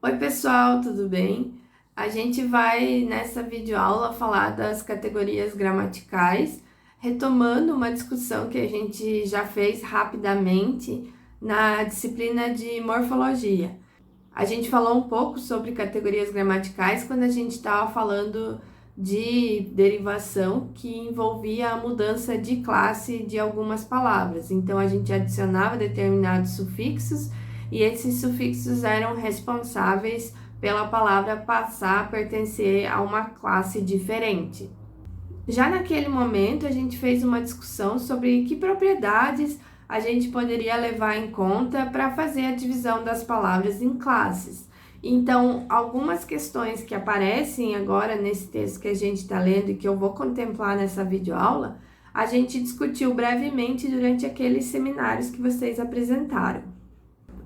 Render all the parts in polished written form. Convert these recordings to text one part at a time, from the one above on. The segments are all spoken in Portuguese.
Oi pessoal, tudo bem? A gente vai nessa videoaula falar das categorias gramaticais, retomando uma discussão que a gente já fez rapidamente na disciplina de morfologia. A gente falou um pouco sobre categorias gramaticais quando a gente estava falando de derivação que envolvia a mudança de classe de algumas palavras. Então a gente adicionava determinados sufixos e esses sufixos eram responsáveis pela palavra passar a pertencer a uma classe diferente. Já naquele momento, a gente fez uma discussão sobre que propriedades a gente poderia levar em conta para fazer a divisão das palavras em classes. Então, algumas questões que aparecem agora nesse texto que a gente está lendo e que eu vou contemplar nessa videoaula, a gente discutiu brevemente durante aqueles seminários que vocês apresentaram.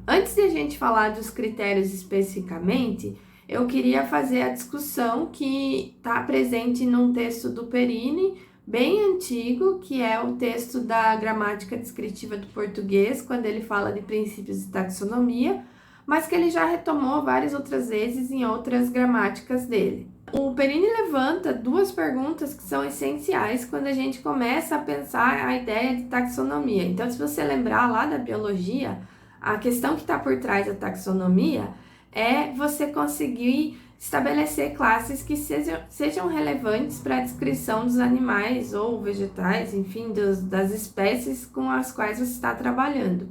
Antes de a gente falar dos critérios especificamente, eu queria fazer a discussão que está presente num texto do Perini, bem antigo, que é o texto da gramática descritiva do português, quando ele fala de princípios de taxonomia, mas que ele já retomou várias outras vezes em outras gramáticas dele. O Perini levanta duas perguntas que são essenciais quando a gente começa a pensar a ideia de taxonomia. Então, se você lembrar lá da biologia, a questão que está por trás da taxonomia é você conseguir estabelecer classes que sejam relevantes para a descrição dos animais ou vegetais, enfim, das espécies com as quais você está trabalhando.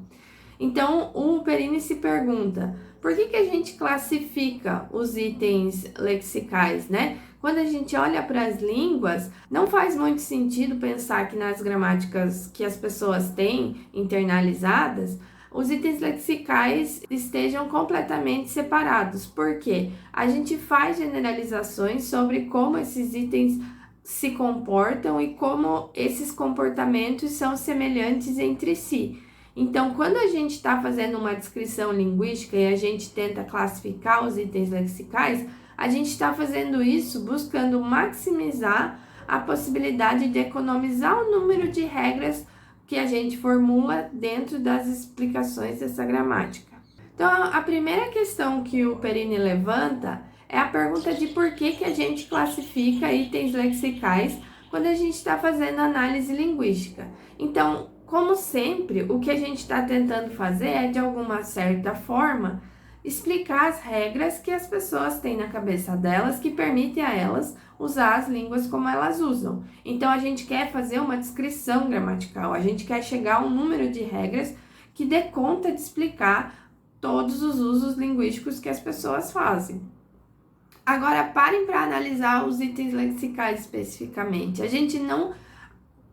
Então, o Perini se pergunta, por que a gente classifica os itens lexicais, né? Quando a gente olha para as línguas, não faz muito sentido pensar que nas gramáticas que as pessoas têm internalizadas, os itens lexicais estejam completamente separados, porque a gente faz generalizações sobre como esses itens se comportam e como esses comportamentos são semelhantes entre si. Então, quando a gente está fazendo uma descrição linguística e a gente tenta classificar os itens lexicais, a gente está fazendo isso buscando maximizar a possibilidade de economizar o número de regras que a gente formula dentro das explicações dessa gramática. Então, a primeira questão que o Perini levanta é a pergunta de por que a gente classifica itens lexicais quando a gente está fazendo análise linguística. Então, como sempre, o que a gente está tentando fazer é, de alguma certa forma, explicar as regras que as pessoas têm na cabeça delas que permitem a elas usar as línguas como elas usam. Então, a gente quer fazer uma descrição gramatical, a gente quer chegar a um número de regras que dê conta de explicar todos os usos linguísticos que as pessoas fazem. Agora, parem para analisar os itens lexicais especificamente. A gente não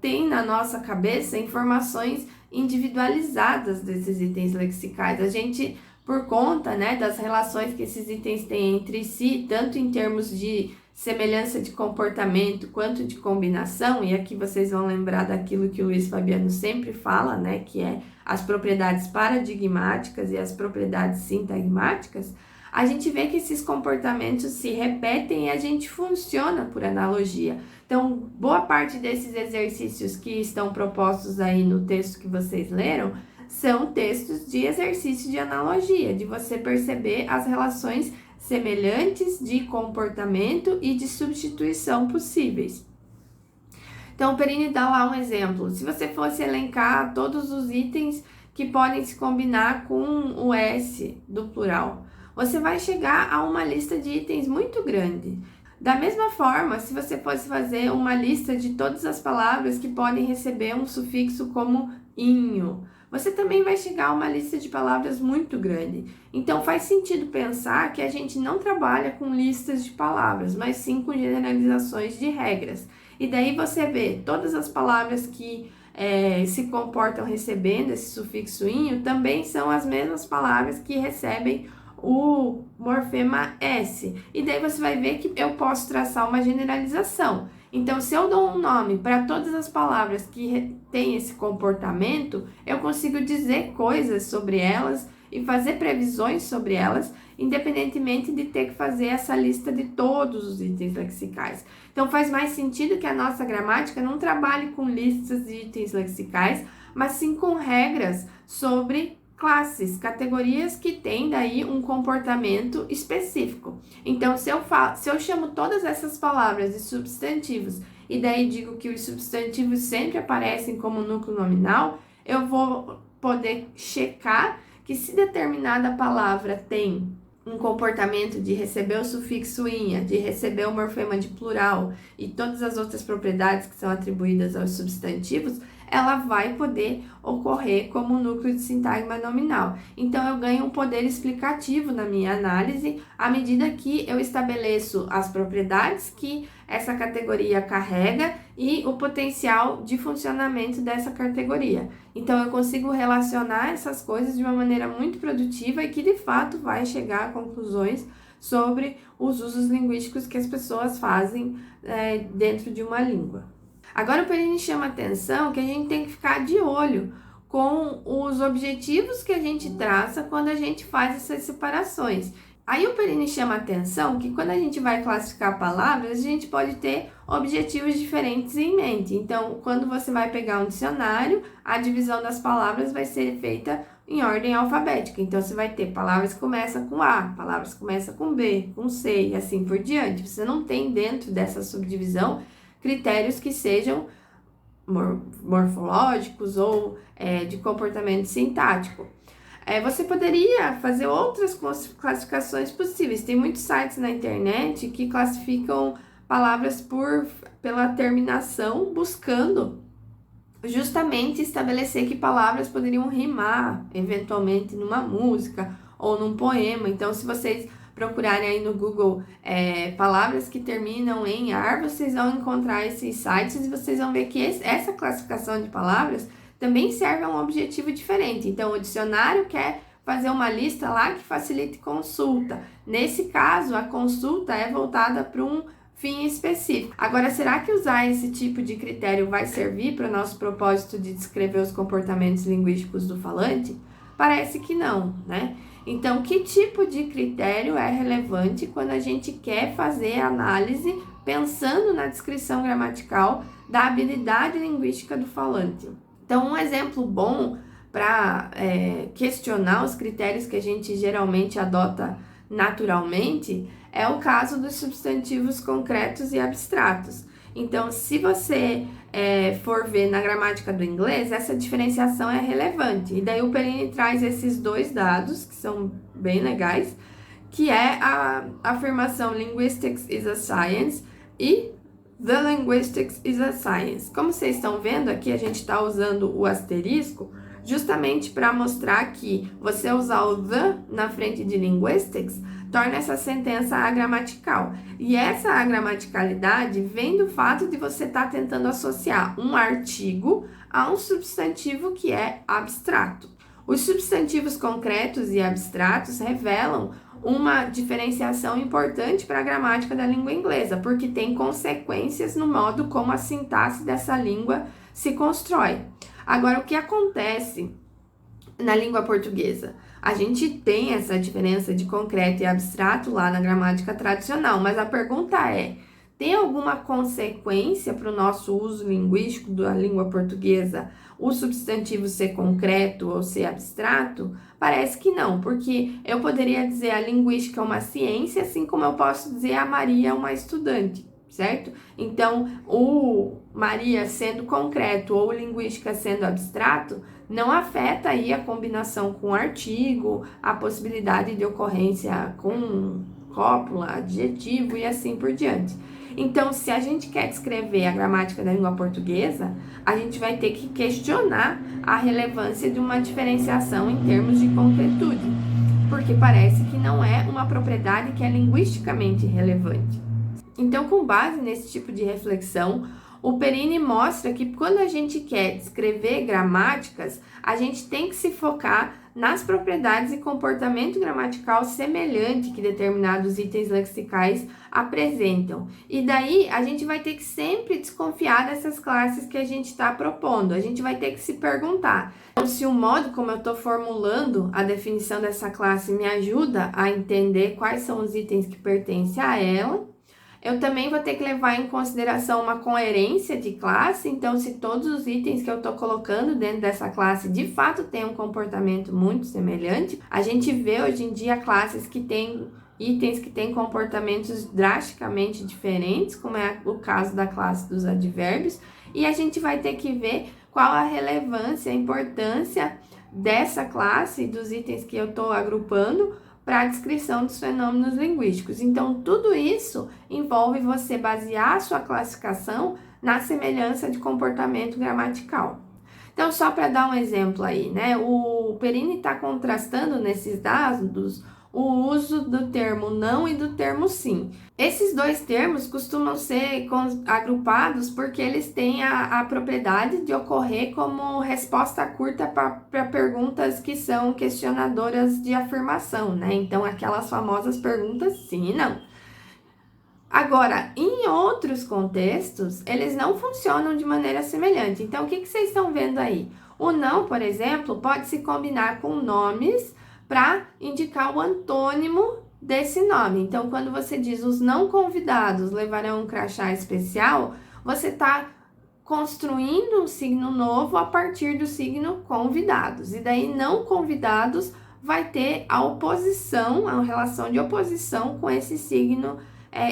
tem na nossa cabeça informações individualizadas desses itens lexicais. A gente, por conta, das relações que esses itens têm entre si, tanto em termos de semelhança de comportamento quanto de combinação, e aqui vocês vão lembrar daquilo que o Luiz Fabiano sempre fala, que é as propriedades paradigmáticas e as propriedades sintagmáticas, a gente vê que esses comportamentos se repetem e a gente funciona por analogia. Então, boa parte desses exercícios que estão propostos aí no texto que vocês leram são textos de exercício de analogia, de você perceber as relações semelhantes de comportamento e de substituição possíveis. Então, o Perini dá lá um exemplo. Se você fosse elencar todos os itens que podem se combinar com o S do plural, você vai chegar a uma lista de itens muito grande. Da mesma forma, se você fosse fazer uma lista de todas as palavras que podem receber um sufixo como inho, você também vai chegar a uma lista de palavras muito grande. Então, faz sentido pensar que a gente não trabalha com listas de palavras, mas sim com generalizações de regras. E daí você vê todas as palavras que se comportam recebendo esse sufixo inho também são as mesmas palavras que recebem o morfema S. E daí você vai ver que eu posso traçar uma generalização. Então, se eu dou um nome para todas as palavras que têm esse comportamento, eu consigo dizer coisas sobre elas e fazer previsões sobre elas, independentemente de ter que fazer essa lista de todos os itens lexicais. Então, faz mais sentido que a nossa gramática não trabalhe com listas de itens lexicais, mas sim com regras sobre classes, categorias que têm daí um comportamento específico. Então, se eu chamo todas essas palavras de substantivos e daí digo que os substantivos sempre aparecem como núcleo nominal, eu vou poder checar que se determinada palavra tem um comportamento de receber o sufixo inha, de receber o morfema de plural e todas as outras propriedades que são atribuídas aos substantivos, ela vai poder ocorrer como um núcleo de sintagma nominal. Então, eu ganho um poder explicativo na minha análise à medida que eu estabeleço as propriedades que essa categoria carrega e o potencial de funcionamento dessa categoria. Então, eu consigo relacionar essas coisas de uma maneira muito produtiva e que, de fato, vai chegar a conclusões sobre os usos linguísticos que as pessoas fazem dentro de uma língua. Agora, o Perini chama a atenção que a gente tem que ficar de olho com os objetivos que a gente traça quando a gente faz essas separações. Aí o Perini chama a atenção que quando a gente vai classificar palavras, a gente pode ter objetivos diferentes em mente. Então, quando você vai pegar um dicionário, a divisão das palavras vai ser feita em ordem alfabética. Então, você vai ter palavras que começam com A, palavras que começam com B, com C e assim por diante. Você não tem dentro dessa subdivisão critérios que sejam morfológicos ou de comportamento sintático. Você poderia fazer outras classificações possíveis. Tem muitos sites na internet que classificam palavras pela terminação, buscando justamente estabelecer que palavras poderiam rimar, eventualmente, numa música ou num poema. Então, se vocês procurarem aí no Google palavras que terminam em ar, vocês vão encontrar esses sites e vocês vão ver que essa classificação de palavras também serve a um objetivo diferente. Então, o dicionário quer fazer uma lista lá que facilite consulta. Nesse caso, a consulta é voltada para um fim específico. Agora, será que usar esse tipo de critério vai servir para o nosso propósito de descrever os comportamentos linguísticos do falante? Parece que não, né? Então, que tipo de critério é relevante quando a gente quer fazer análise pensando na descrição gramatical da habilidade linguística do falante? Então, um exemplo bom para questionar os critérios que a gente geralmente adota naturalmente é o caso dos substantivos concretos e abstratos. Então, se você for ver na gramática do inglês, essa diferenciação é relevante. E daí o Perini traz esses dois dados, que são bem legais, que é a afirmação Linguistics is a Science e The Linguistics is a Science. Como vocês estão vendo aqui, a gente está usando o asterisco justamente para mostrar que você usar o the na frente de linguistics torna essa sentença agramatical. E essa agramaticalidade vem do fato de você estar tentando associar um artigo a um substantivo que é abstrato. Os substantivos concretos e abstratos revelam uma diferenciação importante para a gramática da língua inglesa, porque tem consequências no modo como a sintaxe dessa língua se constrói. Agora, o que acontece na língua portuguesa? A gente tem essa diferença de concreto e abstrato lá na gramática tradicional, mas a pergunta é, tem alguma consequência para o nosso uso linguístico da língua portuguesa o substantivo ser concreto ou ser abstrato? Parece que não, porque eu poderia dizer a linguística é uma ciência, assim como eu posso dizer a Maria é uma estudante, certo? Então, o Maria sendo concreto ou linguística sendo abstrato, não afeta aí a combinação com artigo, a possibilidade de ocorrência com cópula, adjetivo e assim por diante. Então, se a gente quer descrever a gramática da língua portuguesa, a gente vai ter que questionar a relevância de uma diferenciação em termos de concretude, porque parece que não é uma propriedade que é linguisticamente relevante. Então, com base nesse tipo de reflexão, o Perini mostra que quando a gente quer descrever gramáticas, a gente tem que se focar nas propriedades e comportamento gramatical semelhante que determinados itens lexicais apresentam. E daí, a gente vai ter que sempre desconfiar dessas classes que a gente está propondo. A gente vai ter que se perguntar se o modo como eu estou formulando a definição dessa classe me ajuda a entender quais são os itens que pertencem a ela. Eu também vou ter que levar em consideração uma coerência de classe, então se todos os itens que eu estou colocando dentro dessa classe de fato têm um comportamento muito semelhante, a gente vê hoje em dia classes que têm itens que têm comportamentos drasticamente diferentes, como é o caso da classe dos advérbios, e a gente vai ter que ver qual a relevância, a importância dessa classe, dos itens que eu estou agrupando, para a descrição dos fenômenos linguísticos. Então, tudo isso envolve você basear a sua classificação na semelhança de comportamento gramatical. Então, só para dar um exemplo aí, né? O Perini está contrastando nesses dados o uso do termo não e do termo sim. Esses dois termos costumam ser agrupados porque eles têm a propriedade de ocorrer como resposta curta para perguntas que são questionadoras de afirmação, né? Então, aquelas famosas perguntas sim e não. Agora, em outros contextos, eles não funcionam de maneira semelhante. Então, o que vocês estão vendo aí? O não, por exemplo, pode se combinar com nomes para indicar o antônimo desse nome. Então, quando você diz os não convidados levarão um crachá especial, você está construindo um signo novo a partir do signo convidados. E daí, não convidados vai ter a oposição, a relação de oposição com esse signo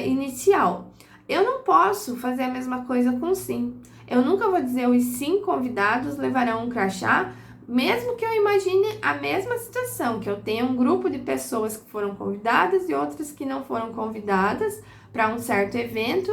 inicial. Eu não posso fazer a mesma coisa com sim. Eu nunca vou dizer os sim convidados levarão um crachá, mesmo que eu imagine a mesma situação, que eu tenha um grupo de pessoas que foram convidadas e outras que não foram convidadas para um certo evento,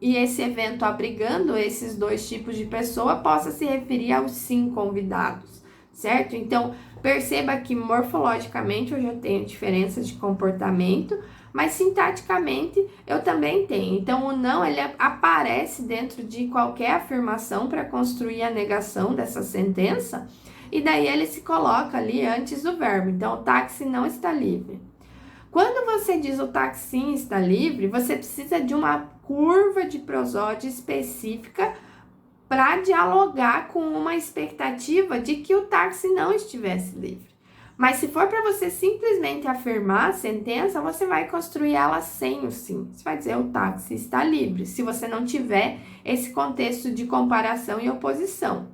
e esse evento abrigando esses dois tipos de pessoa possa se referir aos sim convidados, certo? Então, perceba que morfologicamente eu já tenho diferenças de comportamento, mas sintaticamente eu também tenho. Então, o não, ele aparece dentro de qualquer afirmação para construir a negação dessa sentença, e daí ele se coloca ali antes do verbo. Então, o táxi não está livre. Quando você diz o táxi sim está livre, você precisa de uma curva de prosódia específica para dialogar com uma expectativa de que o táxi não estivesse livre. Mas se for para você simplesmente afirmar a sentença, você vai construir ela sem o sim. Você vai dizer o táxi está livre, se você não tiver esse contexto de comparação e oposição.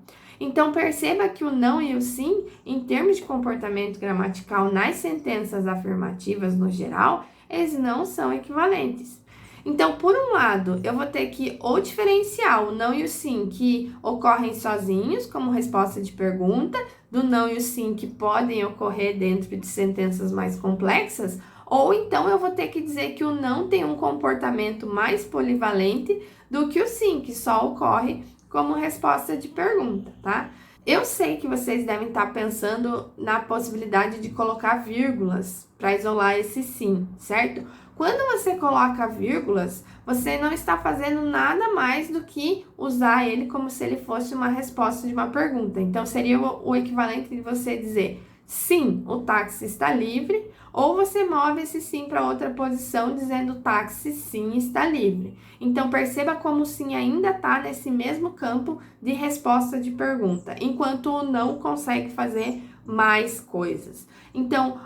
Então, perceba que o não e o sim, em termos de comportamento gramatical nas sentenças afirmativas no geral, eles não são equivalentes. Então, por um lado, eu vou ter que ou diferenciar o não e o sim que ocorrem sozinhos, como resposta de pergunta, do não e o sim que podem ocorrer dentro de sentenças mais complexas, ou então eu vou ter que dizer que o não tem um comportamento mais polivalente do que o sim, que só ocorre como resposta de pergunta, tá? Eu sei que vocês devem estar pensando na possibilidade de colocar vírgulas para isolar esse sim, certo? Quando você coloca vírgulas, você não está fazendo nada mais do que usar ele como se ele fosse uma resposta de uma pergunta. Então, seria o equivalente de você dizer sim, o táxi está livre, ou você move esse sim para outra posição dizendo o táxi sim está livre. Então, perceba como o sim ainda está nesse mesmo campo de resposta de pergunta, enquanto o não consegue fazer mais coisas. Então,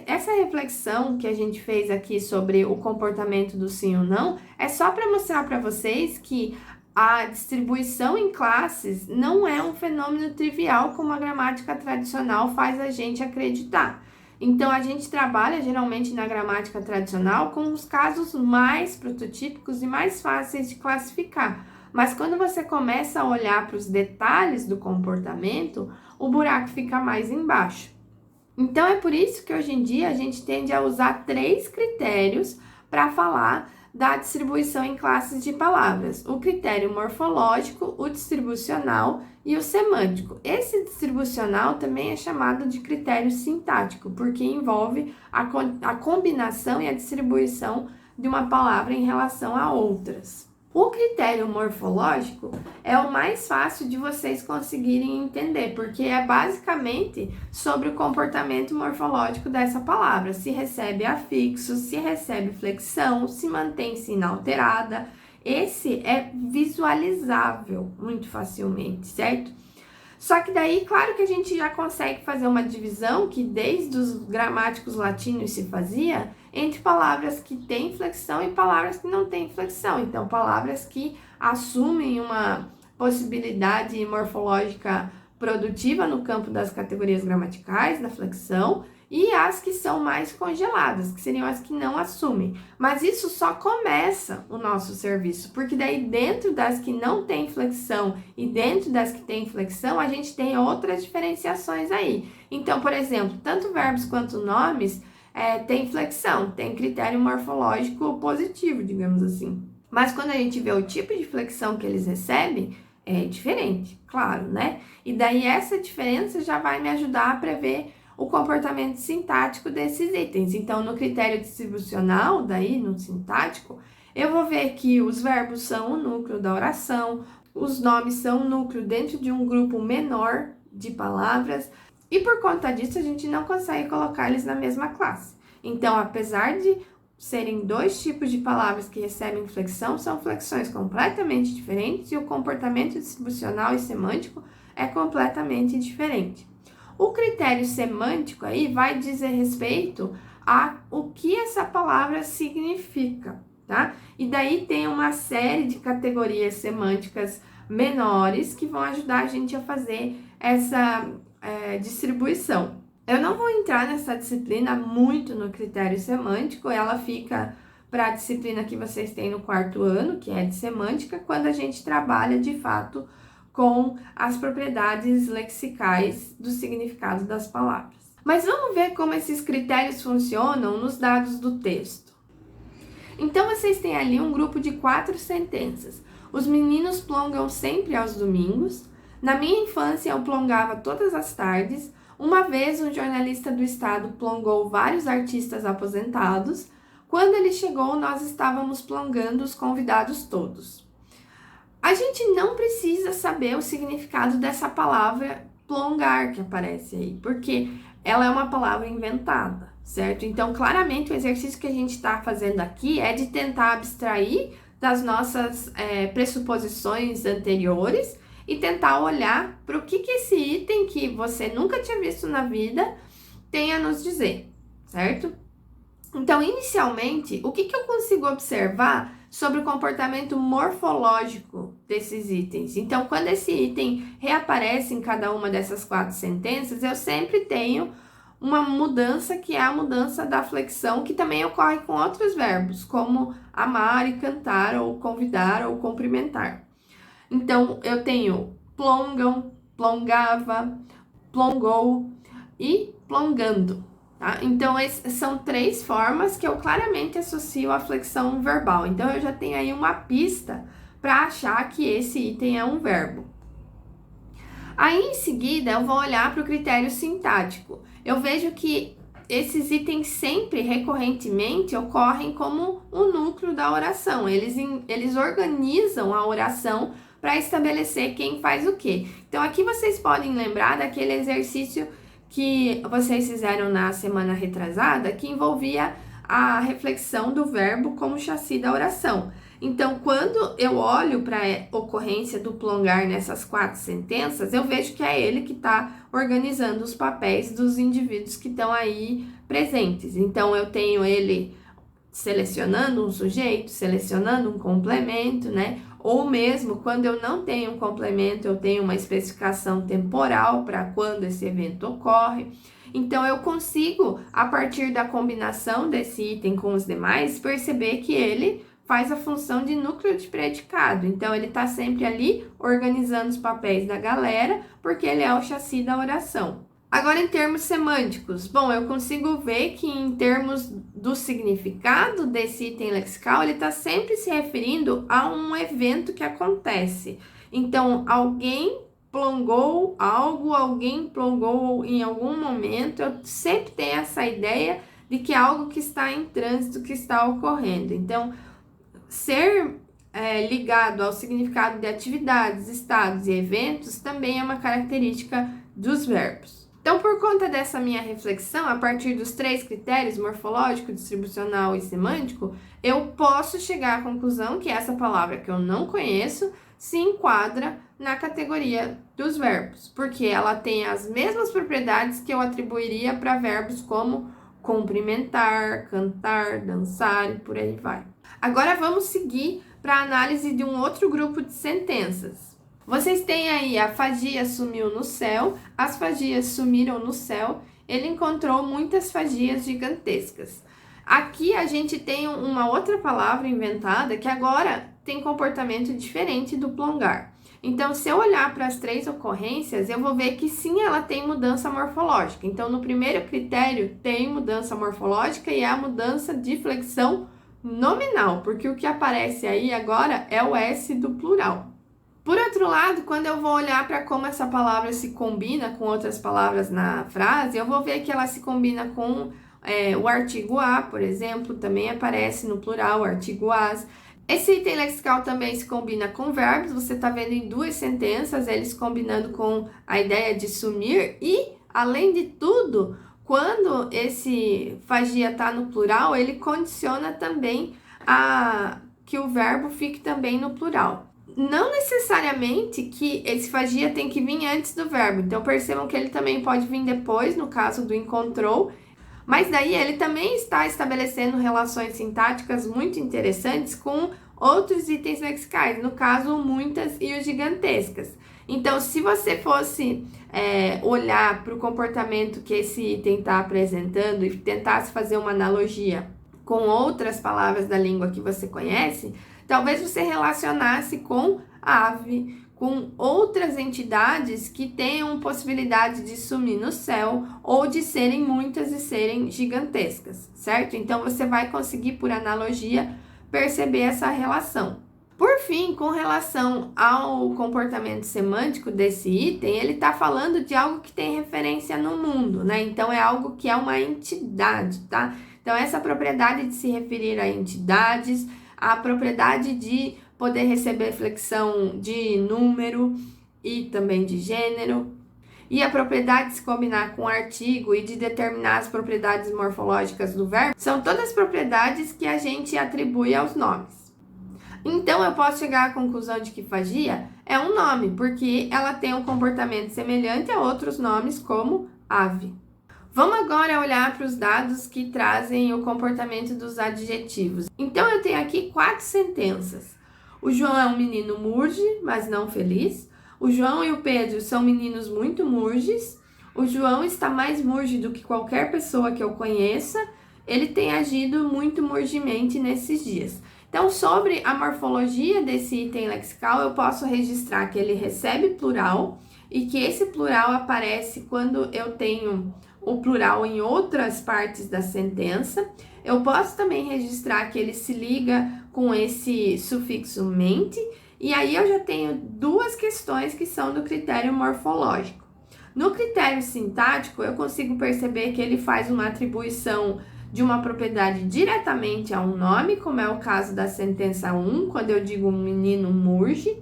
essa reflexão que a gente fez aqui sobre o comportamento do sim ou não é só para mostrar para vocês que a distribuição em classes não é um fenômeno trivial como a gramática tradicional faz a gente acreditar. Então, a gente trabalha geralmente na gramática tradicional com os casos mais prototípicos e mais fáceis de classificar. Mas quando você começa a olhar para os detalhes do comportamento, o buraco fica mais embaixo. Então, é por isso que hoje em dia a gente tende a usar 3 critérios para falar da distribuição em classes de palavras: o critério morfológico, o distribucional e o semântico. Esse distribucional também é chamado de critério sintático, porque envolve a combinação e a distribuição de uma palavra em relação a outras. O critério morfológico é o mais fácil de vocês conseguirem entender, porque é basicamente sobre o comportamento morfológico dessa palavra. Se recebe afixo, se recebe flexão, se mantém-se inalterada. Esse é visualizável muito facilmente, certo? Só que daí, claro que a gente já consegue fazer uma divisão que desde os gramáticos latinos se fazia entre palavras que têm flexão e palavras que não têm flexão. Então, palavras que assumem uma possibilidade morfológica produtiva no campo das categorias gramaticais, da flexão, e as que são mais congeladas, que seriam as que não assumem. Mas isso só começa o nosso serviço, porque daí dentro das que não tem flexão e dentro das que tem flexão, a gente tem outras diferenciações aí. Então, por exemplo, tanto verbos quanto nomes tem flexão, tem critério morfológico positivo, digamos assim. Mas quando a gente vê o tipo de flexão que eles recebem, é diferente, claro, né? E daí essa diferença já vai me ajudar a prever o comportamento sintático desses itens. Então, no critério distribucional, daí no sintático, eu vou ver que os verbos são o núcleo da oração, os nomes são o núcleo dentro de um grupo menor de palavras, e por conta disso a gente não consegue colocar eles na mesma classe. Então, apesar de serem dois tipos de palavras que recebem flexão, são flexões completamente diferentes e o comportamento distribucional e semântico é completamente diferente. O critério semântico aí vai dizer respeito a o que essa palavra significa, tá? E daí tem uma série de categorias semânticas menores que vão ajudar a gente a fazer essa distribuição. Eu não vou entrar nessa disciplina muito no critério semântico, ela fica para a disciplina que vocês têm no 4º ano, que é de semântica, quando a gente trabalha de fato com as propriedades lexicais do significado das palavras. Mas vamos ver como esses critérios funcionam nos dados do texto. Então, vocês têm ali um grupo de 4 sentenças. Os meninos plongam sempre aos domingos. Na minha infância, eu plongava todas as tardes. Uma vez, um jornalista do estado plongou vários artistas aposentados. Quando ele chegou, nós estávamos plongando os convidados todos. A gente não precisa saber o significado dessa palavra plongar que aparece aí, porque ela é uma palavra inventada, certo? Então, claramente, o exercício que a gente está fazendo aqui é de tentar abstrair das nossas pressuposições anteriores e tentar olhar para o que esse item que você nunca tinha visto na vida tem a nos dizer, certo? Então, inicialmente, o que eu consigo observar sobre o comportamento morfológico desses itens? Então, quando esse item reaparece em cada uma dessas 4 sentenças, eu sempre tenho uma mudança que é a mudança da flexão, que também ocorre com outros verbos, como amar e cantar, ou convidar, ou cumprimentar. Então, eu tenho plongam, plongava, plongou e plongando. Tá? Então, são 3 formas que eu claramente associo à flexão verbal. Então, eu já tenho aí uma pista para achar que esse item é um verbo. Aí, em seguida, eu vou olhar para o critério sintático. Eu vejo que esses itens sempre, recorrentemente, ocorrem como o núcleo da oração. Eles organizam a oração para estabelecer quem faz o quê. Então, aqui vocês podem lembrar daquele exercício que vocês fizeram na semana retrasada, que envolvia a reflexão do verbo como chassi da oração. Então, quando eu olho para a ocorrência do plongar nessas 4 sentenças, eu vejo que é ele que está organizando os papéis dos indivíduos que estão aí presentes. Então, eu tenho ele selecionando um sujeito, selecionando um complemento, né? Ou mesmo quando eu não tenho um complemento, eu tenho uma especificação temporal para quando esse evento ocorre. Então, eu consigo, a partir da combinação desse item com os demais, perceber que ele faz a função de núcleo de predicado. Então, ele está sempre ali organizando os papéis da galera, porque ele é o chassi da oração. Agora, em termos semânticos, bom, eu consigo ver que em termos do significado desse item lexical, ele está sempre se referindo a um evento que acontece. Então, alguém plongou algo, alguém plongou em algum momento, eu sempre tenho essa ideia de que é algo que está em trânsito, que está ocorrendo. Então, ser ligado ao significado de atividades, estados e eventos também é uma característica dos verbos. Então, por conta dessa minha reflexão, a partir dos 3 critérios, morfológico, distribucional e semântico, eu posso chegar à conclusão que essa palavra que eu não conheço se enquadra na categoria dos verbos, porque ela tem as mesmas propriedades que eu atribuiria para verbos como cumprimentar, cantar, dançar e por aí vai. Agora vamos seguir para a análise de um outro grupo de sentenças. Vocês têm aí a fagia sumiu no céu, as fagias sumiram no céu, ele encontrou muitas fagias gigantescas. Aqui a gente tem uma outra palavra inventada que agora tem comportamento diferente do plongar. Então, se eu olhar para as 3 ocorrências, eu vou ver que sim, ela tem mudança morfológica. Então, no primeiro critério, tem mudança morfológica e é a mudança de flexão nominal, porque o que aparece aí agora é o S do plural. Por outro lado, quando eu vou olhar para como essa palavra se combina com outras palavras na frase, eu vou ver que ela se combina com o artigo a, por exemplo, também aparece no plural, o artigo as. Esse item lexical também se combina com verbos, você está vendo em 2 sentenças, eles combinando com a ideia de sumir e, além de tudo, quando esse fagia está no plural, ele condiciona também que o verbo fique também no plural. Não necessariamente que esse fagia tem que vir antes do verbo, então percebam que ele também pode vir depois, no caso do encontrou, mas daí ele também está estabelecendo relações sintáticas muito interessantes com outros itens lexicais, no caso, muitas e os gigantescas. Então, se você fosse olhar para o comportamento que esse item está apresentando e tentasse fazer uma analogia com outras palavras da língua que você conhece, talvez você relacionasse com ave, com outras entidades que tenham possibilidade de sumir no céu ou de serem muitas e serem gigantescas, certo? Então, você vai conseguir, por analogia, perceber essa relação. Por fim, com relação ao comportamento semântico desse item, ele está falando de algo que tem referência no mundo, né? Então, é algo que é uma entidade, tá? Então, essa propriedade de se referir a entidades, a propriedade de poder receber flexão de número e também de gênero, e a propriedade de se combinar com o artigo e de determinar as propriedades morfológicas do verbo, são todas propriedades que a gente atribui aos nomes. Então, eu posso chegar à conclusão de que fagia é um nome, porque ela tem um comportamento semelhante a outros nomes, como ave. Vamos agora olhar para os dados que trazem o comportamento dos adjetivos. Então, eu tenho aqui 4 sentenças. O João é um menino murge, mas não feliz. O João e o Pedro são meninos muito murges. O João está mais murge do que qualquer pessoa que eu conheça. Ele tem agido muito murgemente nesses dias. Então, sobre a morfologia desse item lexical, eu posso registrar que ele recebe plural e que esse plural aparece quando eu tenho o plural em outras partes da sentença. Eu posso também registrar que ele se liga com esse sufixo mente, e aí eu já tenho 2 questões que são do critério morfológico. No critério sintático, eu consigo perceber que ele faz uma atribuição de uma propriedade diretamente a um nome, como é o caso da sentença 1, quando eu digo um menino murge,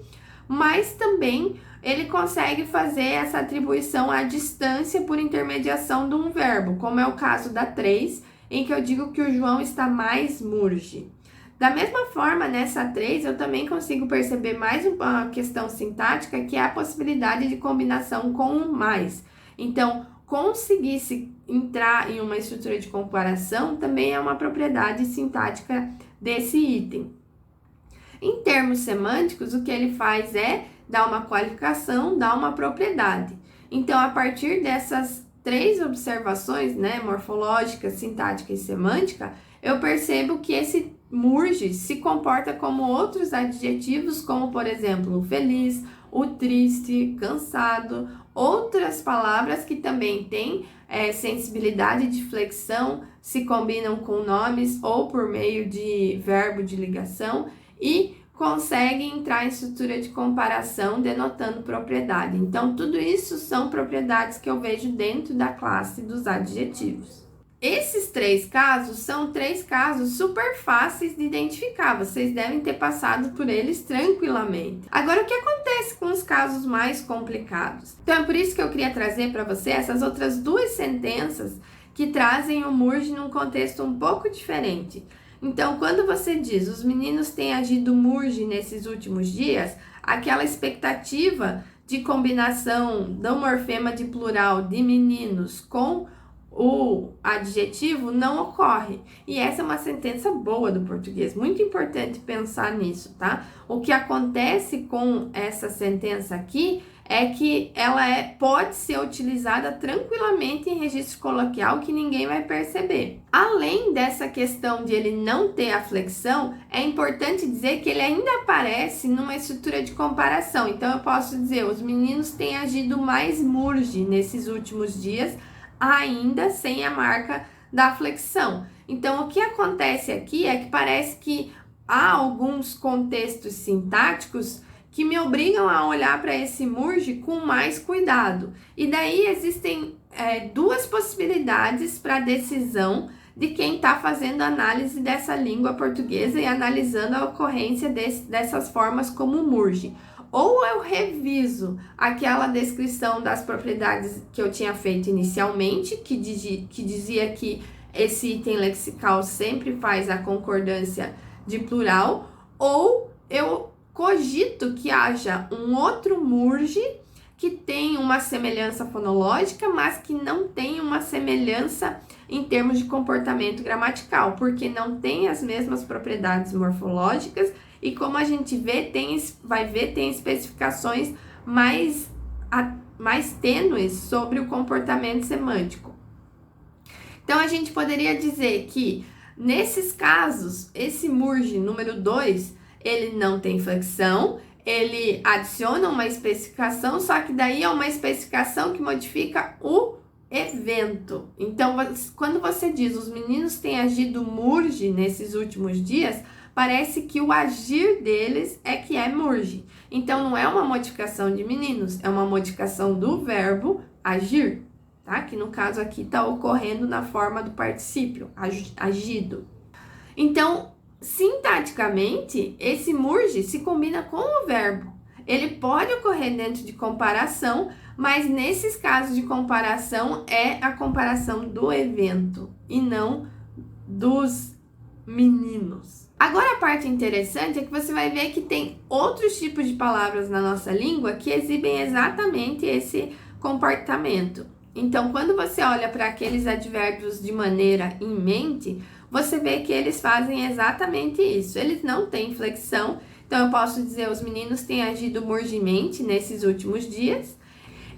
mas também ele consegue fazer essa atribuição à distância por intermediação de um verbo, como é o caso da 3, em que eu digo que o João está mais murge. Da mesma forma, nessa 3, eu também consigo perceber mais uma questão sintática, que é a possibilidade de combinação com o mais. Então, conseguir se entrar em uma estrutura de comparação também é uma propriedade sintática desse item. Em termos semânticos, o que ele faz é dar uma qualificação, dar uma propriedade. Então, a partir dessas 3 observações, né, morfológica, sintática e semântica, eu percebo que esse murge se comporta como outros adjetivos, como, por exemplo, o feliz, o triste, cansado, outras palavras que também têm sensibilidade de flexão, se combinam com nomes ou por meio de verbo de ligação e conseguem entrar em estrutura de comparação, denotando propriedade. Então, tudo isso são propriedades que eu vejo dentro da classe dos adjetivos. Esses 3 casos são 3 casos super fáceis de identificar, vocês devem ter passado por eles tranquilamente. Agora, o que acontece com os casos mais complicados? Então, é por isso que eu queria trazer para você essas outras 2 sentenças que trazem o murge num contexto um pouco diferente. Então, quando você diz, os meninos têm agido murge nesses últimos dias, aquela expectativa de combinação do morfema de plural de meninos com o adjetivo não ocorre. E essa é uma sentença boa do português, muito importante pensar nisso, tá? O que acontece com essa sentença aqui é que ela pode ser utilizada tranquilamente em registro coloquial que ninguém vai perceber. Além dessa questão de ele não ter a flexão, é importante dizer que ele ainda aparece numa estrutura de comparação. Então eu posso dizer, os meninos têm agido mais murge nesses últimos dias, ainda sem a marca da flexão. Então, o que acontece aqui é que parece que há alguns contextos sintáticos que me obrigam a olhar para esse murge com mais cuidado. E daí existem duas possibilidades para a decisão de quem está fazendo análise dessa língua portuguesa e analisando a ocorrência dessas formas como murge. Ou eu reviso aquela descrição das propriedades que eu tinha feito inicialmente, que dizia que esse item lexical sempre faz a concordância de plural, ou eu cogito que haja um outro murge que tem uma semelhança fonológica, mas que não tem uma semelhança em termos de comportamento gramatical, porque não tem as mesmas propriedades morfológicas e, como a gente vai ver, tem especificações mais tênues sobre o comportamento semântico. Então, a gente poderia dizer que, nesses casos, esse murge número 2, ele não tem flexão, ele adiciona uma especificação, só que daí é uma especificação que modifica o evento. Então, quando você diz os meninos têm agido murge nesses últimos dias, parece que o agir deles é que é murge. Então, não é uma modificação de meninos, é uma modificação do verbo agir, tá? Que no caso aqui está ocorrendo na forma do particípio, agido. Então, sintaticamente, esse murge se combina com o verbo. Ele pode ocorrer dentro de comparação, mas nesses casos de comparação é a comparação do evento e não dos meninos. Agora, a parte interessante é que você vai ver que tem outros tipos de palavras na nossa língua que exibem exatamente esse comportamento. Então, quando você olha para aqueles advérbios de maneira em mente, você vê que eles fazem exatamente isso. Eles não têm flexão, então eu posso dizer os meninos têm agido murgemente nesses últimos dias.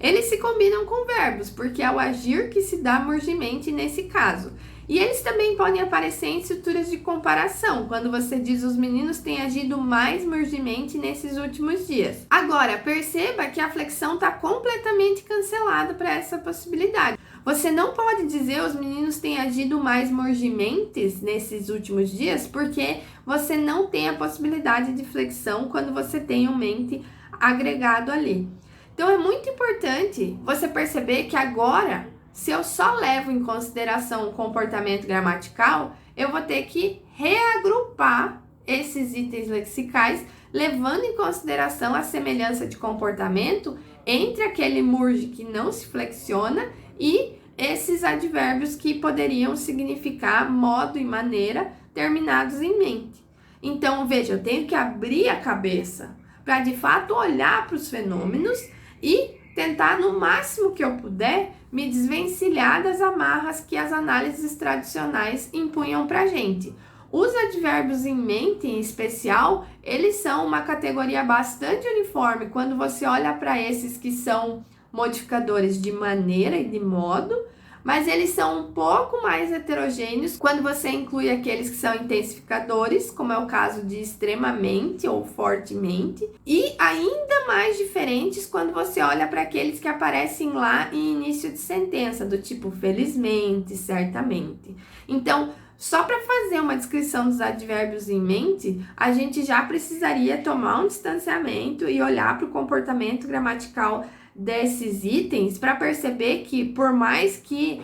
Eles se combinam com verbos, porque é o agir que se dá murgemente nesse caso. E eles também podem aparecer em estruturas de comparação, quando você diz os meninos têm agido mais murgemente nesses últimos dias. Agora, perceba que a flexão está completamente cancelada para essa possibilidade. Você não pode dizer os meninos têm agido mais murgementes nesses últimos dias, porque você não tem a possibilidade de flexão quando você tem um mente agregado ali. Então, é muito importante você perceber que agora, se eu só levo em consideração o comportamento gramatical, eu vou ter que reagrupar esses itens lexicais, levando em consideração a semelhança de comportamento entre aquele murge que não se flexiona e esses advérbios que poderiam significar modo e maneira terminados em mente. Então, veja, eu tenho que abrir a cabeça para de fato olhar para os fenômenos e tentar, no máximo que eu puder, me desvencilhar das amarras que as análises tradicionais impunham para a gente. Os advérbios em mente, em especial, eles são uma categoria bastante uniforme quando você olha para esses que são modificadores de maneira e de modo, mas eles são um pouco mais heterogêneos quando você inclui aqueles que são intensificadores, como é o caso de extremamente ou fortemente, e ainda mais diferentes quando você olha para aqueles que aparecem lá em início de sentença, do tipo felizmente, certamente. Então, só para fazer uma descrição dos advérbios em mente, a gente já precisaria tomar um distanciamento e olhar para o comportamento gramatical desses itens para perceber que, por mais que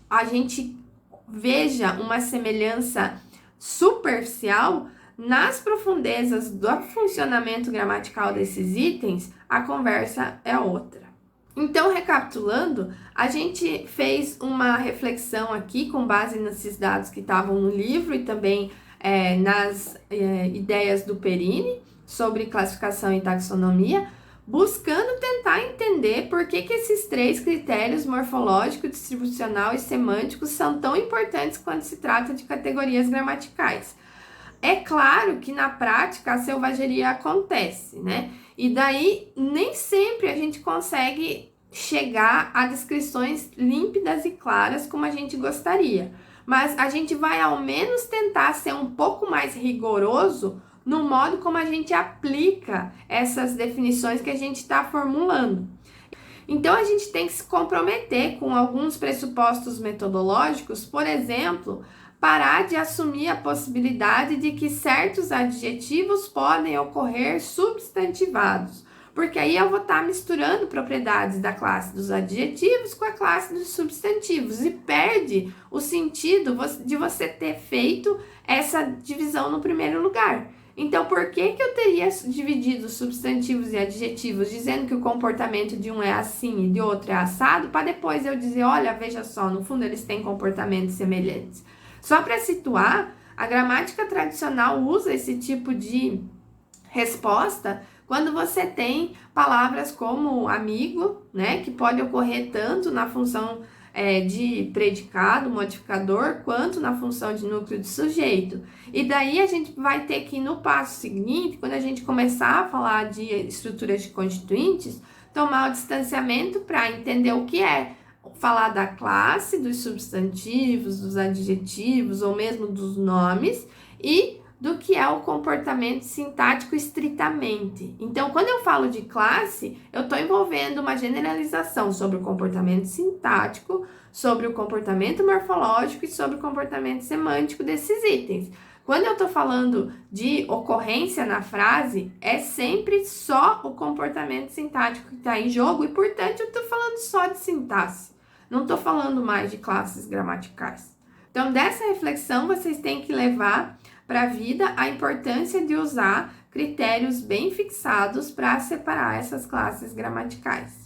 a gente veja uma semelhança superficial, nas profundezas do funcionamento gramatical desses itens, a conversa é outra. Então, recapitulando, a gente fez uma reflexão aqui com base nesses dados que estavam no livro e também nas ideias do Perini sobre classificação e taxonomia, buscando tentar entender por que esses 3 critérios morfológico, distribucional e semântico são tão importantes quando se trata de categorias gramaticais. É claro que na prática a selvageria acontece, né? E daí nem sempre a gente consegue chegar a descrições límpidas e claras como a gente gostaria. Mas a gente vai ao menos tentar ser um pouco mais rigoroso no modo como a gente aplica essas definições que a gente está formulando. Então a gente tem que se comprometer com alguns pressupostos metodológicos, por exemplo, parar de assumir a possibilidade de que certos adjetivos podem ocorrer substantivados, porque aí eu vou estar misturando propriedades da classe dos adjetivos com a classe dos substantivos e perde o sentido de você ter feito essa divisão no primeiro lugar. Então, por que eu teria dividido substantivos e adjetivos dizendo que o comportamento de um é assim e de outro é assado, para depois eu dizer, olha, veja só, no fundo eles têm comportamentos semelhantes? Só para situar, a gramática tradicional usa esse tipo de resposta quando você tem palavras como amigo, né, que pode ocorrer tanto na função de predicado, modificador, quanto na função de núcleo de sujeito. E daí a gente vai ter que, no passo seguinte, quando a gente começar a falar de estruturas de constituintes, tomar o distanciamento para entender o que é falar da classe, dos substantivos, dos adjetivos ou mesmo dos nomes e do que é o comportamento sintático estritamente. Então, quando eu falo de classe, eu estou envolvendo uma generalização sobre o comportamento sintático, sobre o comportamento morfológico e sobre o comportamento semântico desses itens. Quando eu estou falando de ocorrência na frase, é sempre só o comportamento sintático que está em jogo e, portanto, eu estou falando só de sintaxe. Não estou falando mais de classes gramaticais. Então, dessa reflexão, vocês têm que levar para a vida a importância de usar critérios bem fixados para separar essas classes gramaticais.